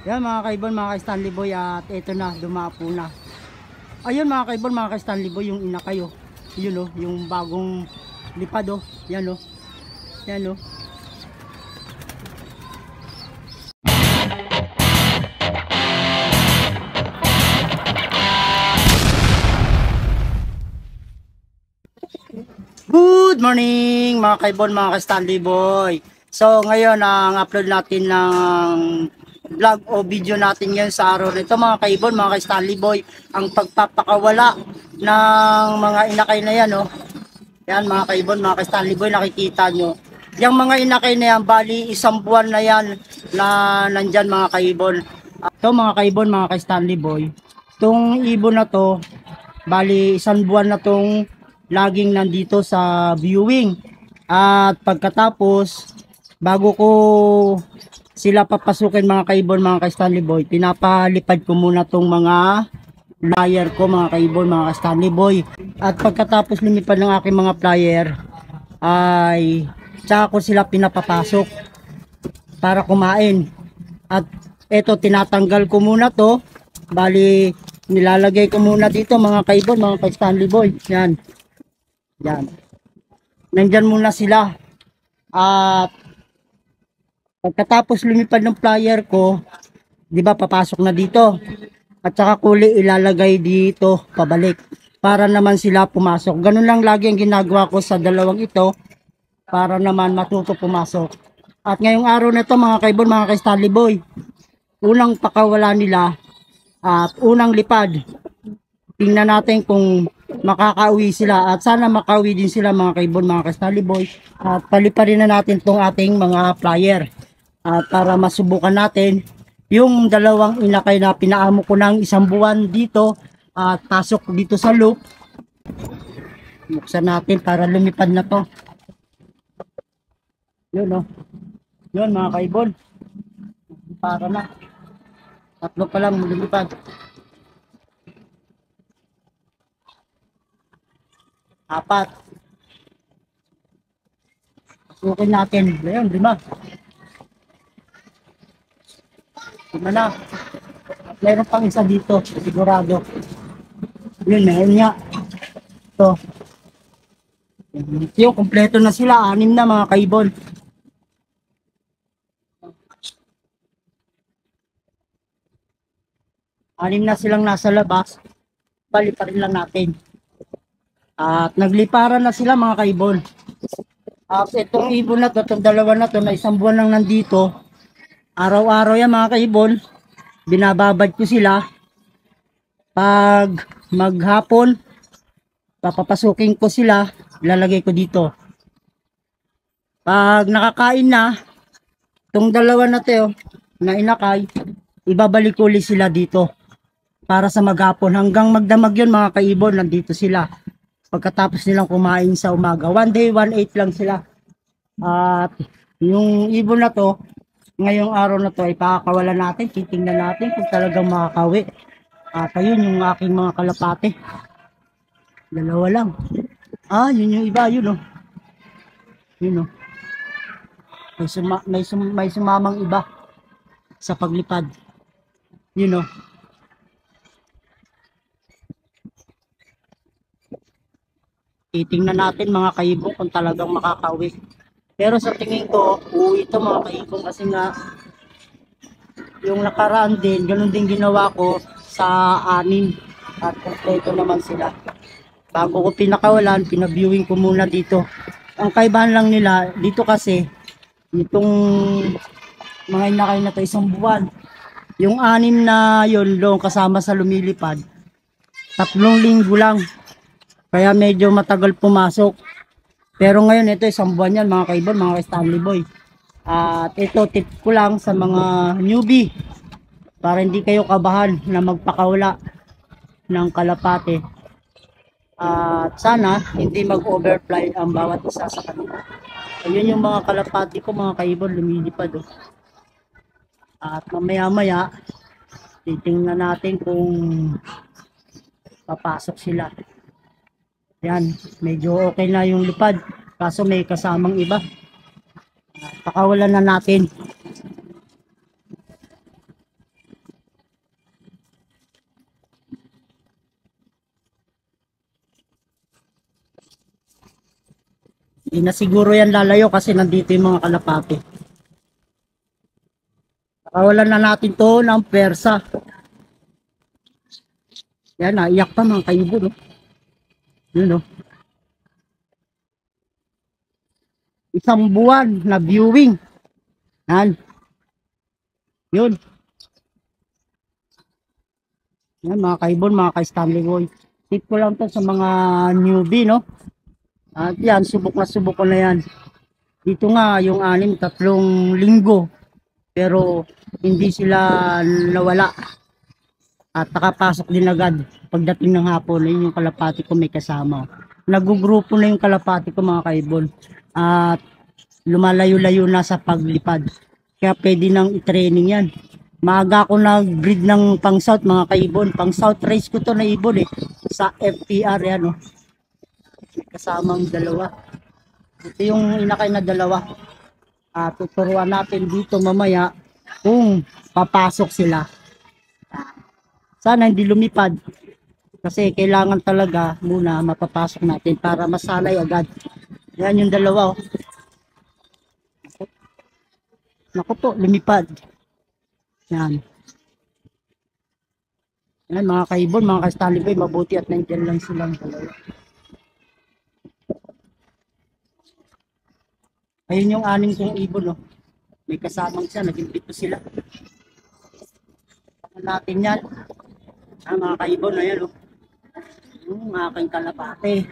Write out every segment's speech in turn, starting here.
Yan mga kaibon, mga ka-Stanley Boy, at ito na, dumapo na. Ayun mga kaibon, mga ka-Stanley Boy, yung ina kayo. Yun oh, yung bagong lipad oh. Yan oh. Yan oh. Good morning mga kaibon, mga ka-Stanley Boy. So ngayon ang upload natin ng vlog o video natin ngayon sa araw nito mga kaibon, mga ka-Stanley Boy, ang pagpapakawala ng mga inakay na yan oh. Yan mga kaibon, mga ka-Stanley Boy, nakikita nyo. Yung mga inakay na yan, bali isang buwan na yan na nandyan mga kaibon. Ito mga kaibon, mga ka-Stanley Boy, itong ibon na to, bali isang buwan na tong laging nandito sa viewing. At pagkatapos, bago ko sila papasukin mga kaibon, mga ka-Stanley Boy, pinapalipad ko muna tong mga flyer ko mga kaibon, mga ka-Stanley Boy. At pagkatapos lumipad ng aking mga flyer, ay tsaka ko sila pinapapasok para kumain. At eto, tinatanggal ko muna to, bali nilalagay ko muna dito mga kaibon, mga ka-Stanley Boy. Yan. Yan. Nandyan muna sila. At pagkatapos lumipad ng flyer ko, di ba papasok na dito. At saka kuli ilalagay dito pabalik para naman sila pumasok. Ganun lang lagi ang ginagawa ko sa dalawang ito para naman matuto pumasok. At ngayong araw na ito mga kaibon, mga ka-Stanley Boy, unang pakawala nila at unang lipad. Tingnan natin kung makakauwi sila at sana makauwi din sila mga kaibon, mga ka-Stanley Boy. At paliparin na natin tong ating mga flyer at para masubukan natin yung dalawang inakay na pinaamo ko ng isang buwan dito at pasok dito sa loop. Buksan natin para lumipad na to. Yun oh. Yun mga kaibon, para na. Tatlo pa lang lumipad. Apat. Pasukin natin. Ayun, 5. 5 na. At meron pang isa dito, sigurado. Yun, meron nga. Ito. Yung kompleto na sila, 6 na mga kaibon. Anim na silang nasa labas. Paliparin lang natin. At nagliparan na sila mga kaibon. At itong ibon na to, itong dalawa na to na isang buwan lang nandito, araw-araw yan mga kaibon, binababad ko sila. Pag maghapon, papapasukin ko sila, lalagay ko dito. Pag nakakain na, itong dalawa na to na inakay, ibabalik ko ulit sila dito para sa maghapon. Hanggang magdamag yun mga kaibon, nandito sila. Pagkatapos nilang kumain sa umaga, 1 day 1/8 lang sila. At yung ibon na to, ngayong araw na to ay pakakawalan natin, titingnan natin kung talagang makakawi. At ayun yung aking mga kalapate, dalawa lang. Yun yung iba, yun oh. Yun oh. May sumamang iba sa paglipad. Yun oh. Titingnan natin mga kaibon kung talagang makakauwi. Pero sa tingin ko, uuwi ito mga kaibon kasi nga yung nakaraan din, ganun din ginawa ko sa 6 at kompleto naman sila. Bago ko pinakawalan, pinaviewing ko muna dito. Ang kaibahan lang nila, dito kasi, itong mga inakay na to isang buwan. Yung 6 na yun, doon kasama sa lumilipad, 3 linggo lang. Kaya medyo matagal pumasok. Pero ngayon ito isang buwan yan mga kaibon, mga Stanley Boy. At ito tip ko lang sa mga newbie para hindi kayo kabahan na magpakawala ng kalapate. At sana hindi mag-overfly ang bawat isa sa kanila. Ayun yung mga kalapate ko mga kaibon, lumilipad oh. At mamaya maya titingnan natin kung papasok sila. Yan, medyo okay na yung lipad. Kaso may kasamang iba. Pakawalan na natin. Hindi na siguro yan lalayo kasi nandito yung mga kalapati. Nakawalan na natin to ng persa. Yan, naiyak pa mga kaibon. No? Yun, no? Isang buwan na viewing. Yan. Yun. Yan mga kaibon, mga ka-Stanley Boy. Tip ko lang to sa mga newbie, no? At yan, subok ko na yan. Dito nga, yung 3 linggo. Pero hindi sila nawala. At nakapasok din agad pagdating ng hapon. Yun yung kalapati ko may kasama. Nagugrupo na yung kalapati ko mga kaibon. At lumalayo-layo na sa paglipad. Kaya pwede nang i-training yan. Maaga ako nag-breed ng pang south mga kaibon. Pang south race ko to na ibon eh. Sa FPR yan oh. Kasamang dalawa. Ito yung inakay na dalawa. Tuturuan natin dito mamaya kung papasok sila. Sana hindi lumipad. Kasi kailangan talaga muna mapapasok natin para masalay agad. Yan yung dalawa oh. Naku po, lumipad. Yan. Yan mga kaibon, mga ka-Stanley Boy, mabuti at nandiyan lang silang dalawa. Ayun yung 6 kong ibon, no? May kasamang siya, naging 7 sila. Ano natin yan? Mga kaibon, ayan, no? Yung aking kalapate.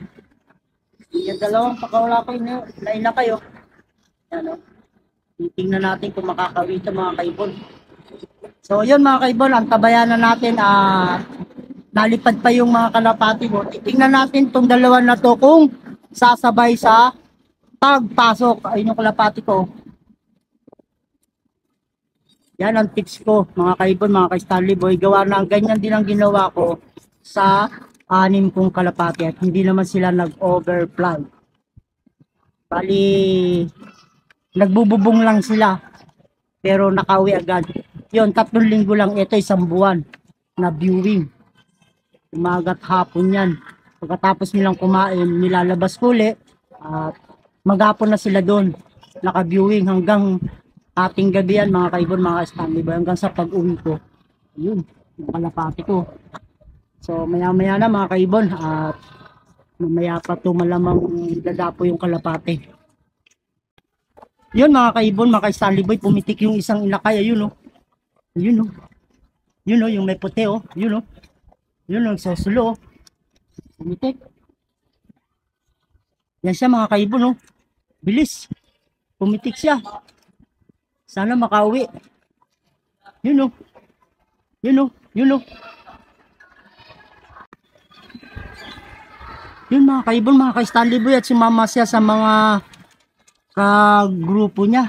Yung dalawang pakawala kayo na ina kayo. Yan, no? Titingnan natin kung makakawita mga kaibon. So yun mga kaibon, ang tabayanan natin nalipad pa yung mga kalapati mo. Titingnan natin tong dalawa na to kung sasabay sa pagpasok. Ayun yung kalapati ko. Yan ang tips ko mga kaibon, mga ka-Stanley Boy. Gawa na ganyan din ang ginawa ko sa 6 kong kalapati at hindi naman sila nag-overfly. Bali nagbububong lang sila pero nakawi agad. Yun, 3 linggo lang ito, 1 buwan na viewing. Umaga't hapon yan. Pagkatapos nilang kumain, nilalabas uli at maghapon na sila doon. Naka-viewing hanggang ating gabi yan mga kaibon, mga Stanley Boy, hanggang sa pag-uwi ko. Yun, yung kalapati ko. So maya-maya na mga kaibon at mamaya pa ito malamang dadapo yung kalapati. Yun mga kaibon, mga Stanley Boy, pumitik yung isang inakay. Ayun oh. Yun oh. Yun oh, yung may puti oh. Yun oh. Yun oh, susulo oh. Pumitik. Yan siya mga kaibon oh. Bilis. Pumitik siya. Sana makauwi. Yun oh. Yun oh. Yun oh. Yun mga kaibon, mga ka-Stanley Boy, at sumama siya sa mga grupo niya.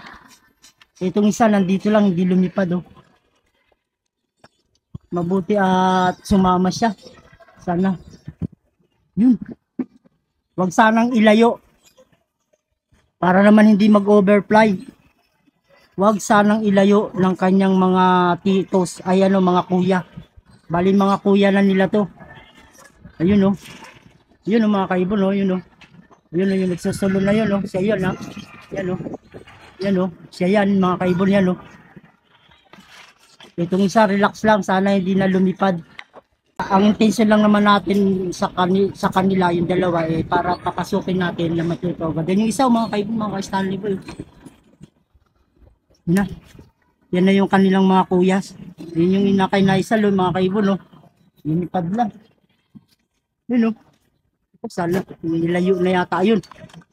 Itong isa nandito lang, hindi lumipad oh. Mabuti at sumama siya. Sana. Yun. Wag sanang ilayo. Para naman hindi mag-overfly. Wag sanang ilayo ng kanyang mga titos. Ay ano, mga kuya. Bali mga kuya na nila to. Ayun oh. Yun oh mga kaibon oh. Yun oh. Yun oh, yung nagsusulo na yun oh. Siya yan ha. Yan oh. Yan oh. Siya yan mga kaibon yan oh. Itong isa relax lang, sana hindi na lumipad. Ang intention lang naman natin sa kanila yung dalawa eh para papasukin natin na matuto. Then yung isa mga kaibon, mga Stanley Boy. Na. Yan na yung kanilang mga kuyas. Yun yung inakay na isa lo mga kaibon oh. Lumipad lang. Yun oh. Sana nilayo na yata yun.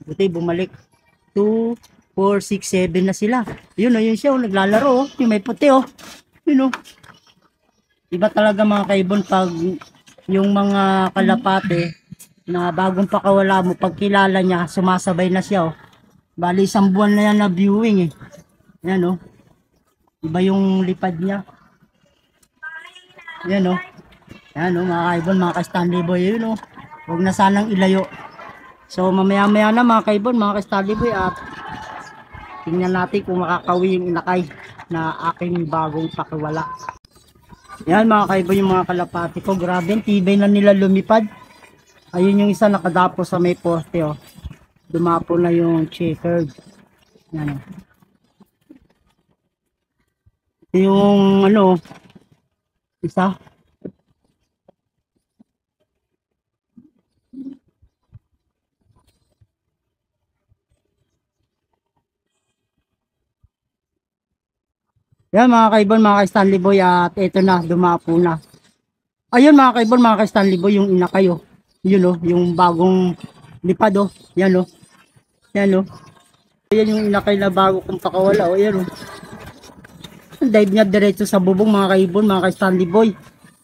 Buti bumalik. 2, 4, 6, 7 na sila. Yun oh, yun siya oh, naglalaro oh. Yung may puti oh. Yun know, iba talaga mga kaibon pag yung mga kalapate na bagong pakawala mo, pag kilala niya, sumasabay na siya oh. Bali 1 buwan na yan na viewing eh. Yan oh. Iba yung lipad niya. Yan oh. Yan oh mga kaibon, mga ka-Stanley Boy. Yun oh. Huwag na sanang ilayo. So mamaya-maya na mga kaibon, mga ka-Stanley Boy, at tingnan natin kung makakawi yung inakay na aking bagong pakiwala. Yan mga kaibon yung mga kalapati ko. Grabe, tibay na nila lumipad. Ayun yung isa nakadapo sa may poste oh. Dumapo na yung checkered. Yan. Ito yung ano, isa. Yan mga kaibon, mga ka-Stanley Boy, at ito na, dumapo na. Ayun mga kaibon, mga ka-Stanley Boy, yung ina kayo. Yun o, yung bagong lipad o. Yan o. Yan o. Yan yung ina kayo na bago kong pakawala o. Yan o. Dive niya diretso sa bubong mga kaibon, mga ka-Stanley Boy.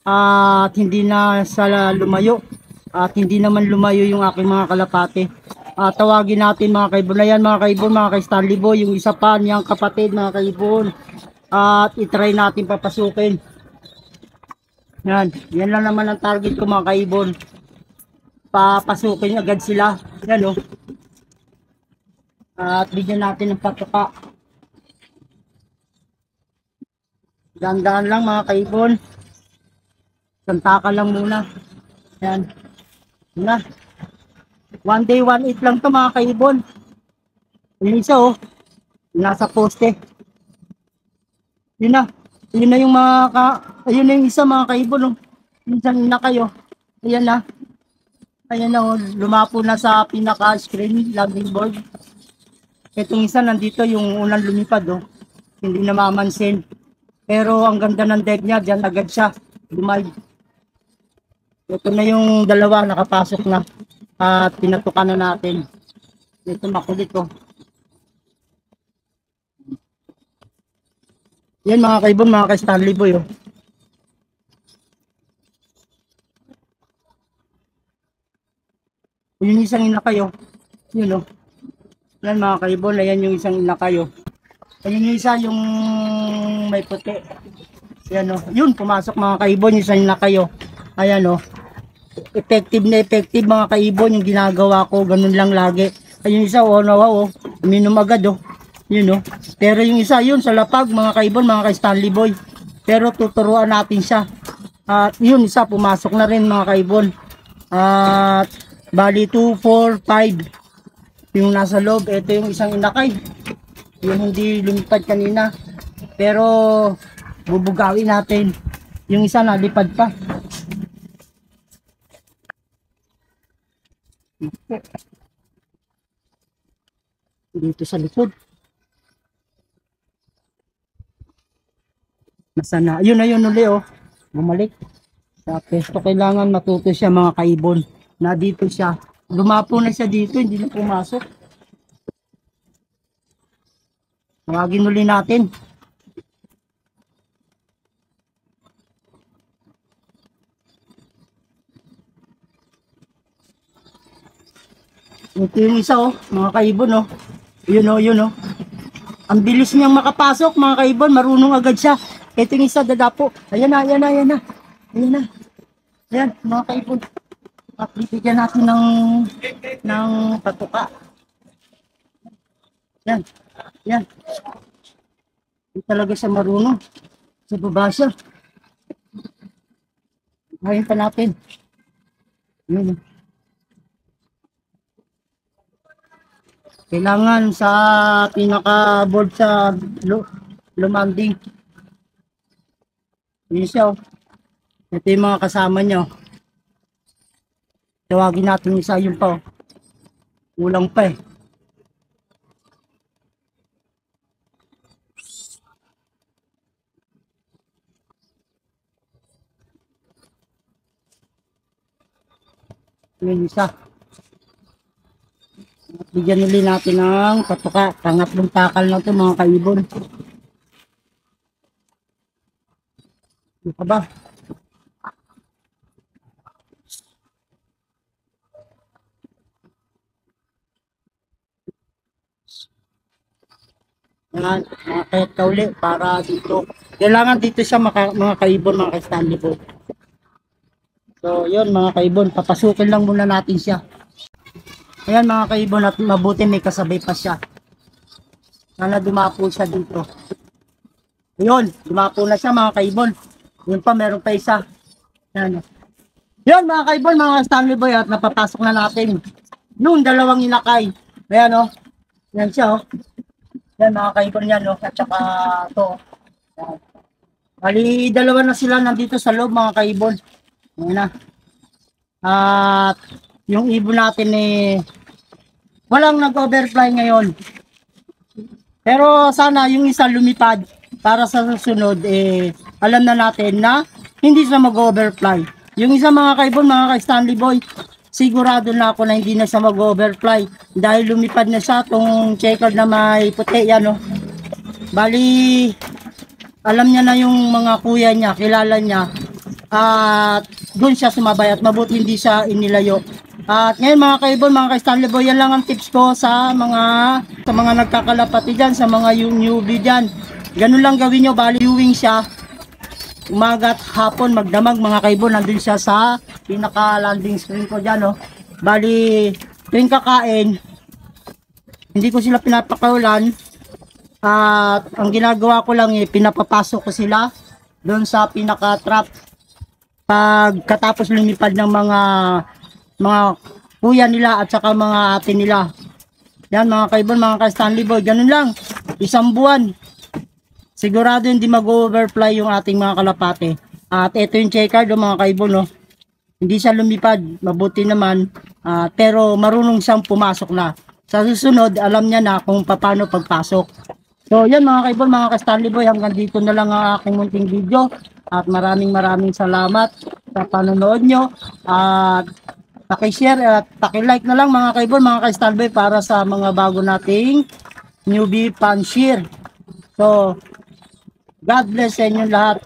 At hindi na sa lumayo. At hindi naman lumayo yung aking mga kalapate. Tawagin natin mga kaibon na yan mga kaibon, mga ka-Stanley Boy. Yung isa pa niyang kapatid mga kaibon. At itry natin papasukin. Yan. Yan lang naman ang target ko mga kaibon. Papasukin agad sila. Yan o. At bigyan natin ng patuka. Dahan-dahan lang mga kaibon. Santaka lang muna. Yan. Na. One day, one eat lang to mga kaibon. Yung isa oh. Nasa poste. Yun na. Yun na yung ayun na yung isa mga kaibon. Minsan na kayo. Ayan na. Ayan na oh. Lumapo na sa pinaka-screen landing board. Itong isa nandito yung unang lumipad oh. Hindi na mamansin. Pero ang ganda ng deck niya. Diyan agad siya. Lumay. Ito na yung dalawa nakapasok na. At pinatukan na natin. Ito makulit oh. Yan mga kaibon, mga ka-Stanley Boy oh. Yung isang ina kayo. Yun oh. Yan mga kaibon, ayan yung isang ina kayo. Ayun yung isa yung may puti. Yan oh. Yun, pumasok mga kaibon, yung isang ina kayo. Ayan oh. Effective na effective mga kaibon yung ginagawa ko. Ganun lang lagi. Ayun isa oh, nawa oh. Uminom agad oh. Yun oh. Pero yung isa yun sa lapag mga kaibon, mga ka-Stanley Boy. Pero tuturuan natin siya. At yun isa pumasok na rin mga kaibon. At bali 2, 4, 5 yung nasa loob. Ito yung isang inakay. Yung hindi lumipad kanina. Pero bubugawin natin. Yung isa nalipad pa. Dito sa likod. Nasana. Ayun na yun uli oh. Bumalik. Sa pesto kailangan matuto siya mga kaibon. Na dito siya. Lumapo na siya dito. Hindi na pumasok. Tawagin uli natin. Ito yung isa oh. Mga kaibon oh. Yun oh, yun oh. Ang bilis niyang makapasok mga kaibon. Marunong agad siya. Ito yung isa dadapo. Ayan na, ayan na, ayan na. Ayan na. Ayan, mga kaibon. At bibigyan natin ng patuka. Yan. Yan. Hindi talaga siya marunong. Sa baba siya. Ngayon pa natin. Yun. Kailangan sa pinaka-board sa lumanding. Yun siya. Ito yung mga kasama nyo. Tawagin natin isa yung pa. Ulang pa eh. Yun isa. Bigyan ulit natin ng patuka. Pangatlong takal na ito mga kaibon. Ano ka ba? Yan, makakayat ka ulit para dito. Kailangan dito siya mga kaibon, mga ka-Stanley Boy. So yun mga kaibon, papasukin lang muna natin siya. Ayan mga kaibon, at mabuti may kasabay pa siya. Sana dumapo siya dito. Yun, dumapo na siya mga kaibon. Yun pa, meron pa isa. Yan. Yun mga kaibon, mga Stanley Boy, at napapasok na natin yung dalawang inakay. Ayan o. Yan siya o. Yan mga kaibon yan o. At saka to. Yan. Bali, dalawa na sila nandito sa loob mga kaibon. Ayan na. At yung ibon natin walang nag-overfly ngayon. Pero sana yung isa lumipad para sa susunod alam na natin na hindi siya mag-overfly. Yung isa mga kaibon, mga ka-Stanley Boy, sigurado na ako na hindi na siya mag-overfly dahil lumipad na siya tong checkered na may puti yan no. Bali alam niya na yung mga kuya niya, kilala niya at doon siya sumabay at mabuti hindi siya inilayo. At ngayon mga kaibon, mga ka-Stanley Boy, yan lang ang tips ko sa mga nagkakalapati dyan, sa mga newbie dyan. Ganun lang gawin nyo, bali viewing siya. Umaga at hapon, magdamag mga kaibon, nandun siya sa pinaka-landing screen ko dyan. Oh. Bali, tuwing kakain, hindi ko sila pinapakaulan. At ang ginagawa ko lang, pinapapasok ko sila doon sa pinaka-trap. Pagkatapos lumipad ng mga kuya nila at saka mga ate nila. Yan mga kaibon, mga ka-Stanley Boy, ganun lang. Isang buwan. Sigurado hindi mag-overfly yung ating mga kalapate. At ito yung checkered mga kaibon. No? Hindi siya lumipad, mabuti naman. Pero marunong siyang pumasok na. Sa susunod, alam niya na kung paano pagpasok. So yan mga kaibon, mga ka-Stanley Boy, hanggang dito na lang ang aking munting video. At maraming salamat sa panonood nyo. At paki-share at paki-like na lang mga kaibon, mga ka-Stanley Boy, para sa mga bago nating newbie fan share. So, God bless sa inyo lahat.